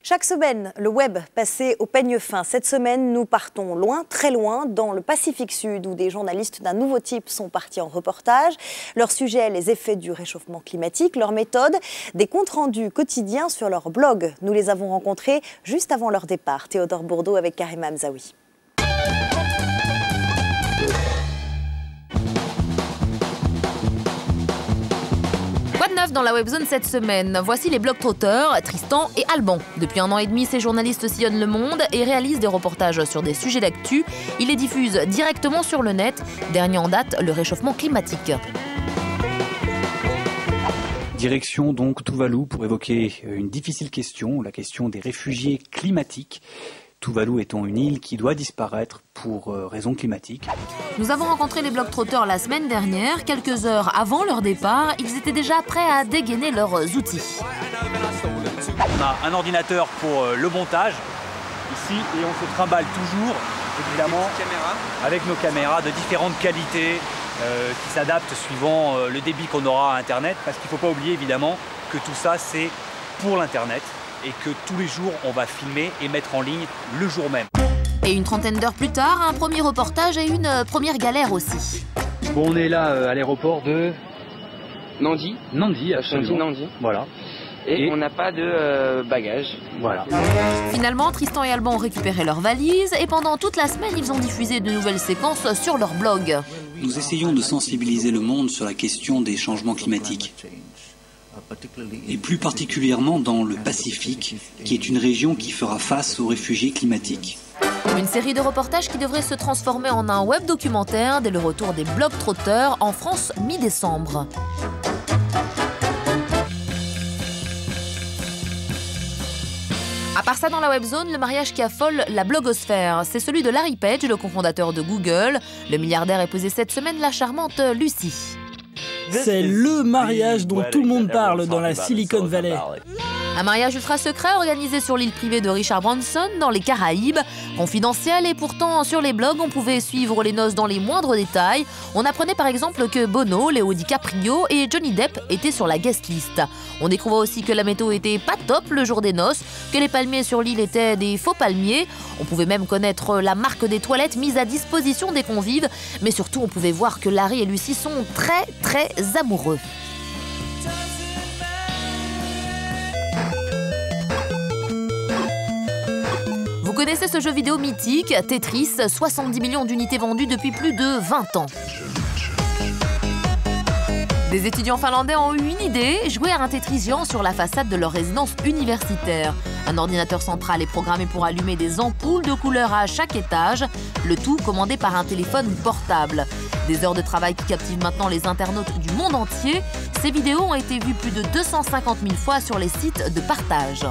Chaque semaine, le web passé au peigne fin. Cette semaine, nous partons loin, très loin, dans le Pacifique Sud, où des journalistes d'un nouveau type sont partis en reportage. Leur sujet, les effets du réchauffement climatique, leur méthode, des comptes rendus quotidiens sur leur blog. Nous les avons rencontrés juste avant leur départ. Théodore Bourdeau avec Karima Hamzaoui. Quoi de neuf dans la webzone cette semaine? Voici les globetrotters Tristan et Alban. Depuis 1 an et demi, ces journalistes sillonnent le monde et réalisent des reportages sur des sujets d'actu. Ils les diffusent directement sur le net. Dernier en date, le réchauffement climatique. Direction donc Tuvalu pour évoquer une difficile question, la question des réfugiés climatiques. Tuvalu étant une île qui doit disparaître pour raisons climatiques. Nous avons rencontré les globetrotters la semaine dernière. Quelques heures avant leur départ, ils étaient déjà prêts à dégainer leurs outils. On a un ordinateur pour le montage ici et on se trimballe toujours, évidemment, avec nos caméras de différentes qualités qui s'adaptent suivant le débit qu'on aura à Internet, parce qu'il ne faut pas oublier évidemment que tout ça c'est pour l'Internet et que tous les jours on va filmer et mettre en ligne le jour même. Et une trentaine d'heures plus tard, un premier reportage et une première galère aussi. Bon, on est là à l'aéroport de Nandi. Absolument. Nandi. Voilà. Et on n'a pas de bagages. Voilà. Finalement, Tristan et Alban ont récupéré leurs valises et pendant toute la semaine, ils ont diffusé de nouvelles séquences sur leur blog. Nous essayons de sensibiliser le monde sur la question des changements climatiques. Et plus particulièrement dans le Pacifique, qui est une région qui fera face aux réfugiés climatiques. Une série de reportages qui devrait se transformer en un web documentaire dès le retour des globetrotters en France mi-décembre. À part ça, dans la webzone, le mariage qui affole la blogosphère, c'est celui de Larry Page, le cofondateur de Google. Le milliardaire épousait cette semaine la charmante Lucy. C'est le mariage dont tout le monde parle dans la Silicon Valley. Un mariage ultra secret organisé sur l'île privée de Richard Branson dans les Caraïbes. Confidentiel et pourtant sur les blogs on pouvait suivre les noces dans les moindres détails. On apprenait par exemple que Bono, Léo DiCaprio et Johnny Depp étaient sur la guest list. On découvrait aussi que la météo était pas top le jour des noces, que les palmiers sur l'île étaient des faux palmiers. On pouvait même connaître la marque des toilettes mise à disposition des convives. Mais surtout on pouvait voir que Larry et Lucy sont très amoureux. Vous connaissez ce jeu vidéo mythique, Tetris, 70 millions d'unités vendues depuis plus de 20 ans. Des étudiants finlandais ont eu une idée, jouer à un Tetris géant sur la façade de leur résidence universitaire. Un ordinateur central est programmé pour allumer des ampoules de couleurs à chaque étage, le tout commandé par un téléphone portable. Des heures de travail qui captivent maintenant les internautes du monde entier. Ces vidéos ont été vues plus de 250 000 fois sur les sites de partage.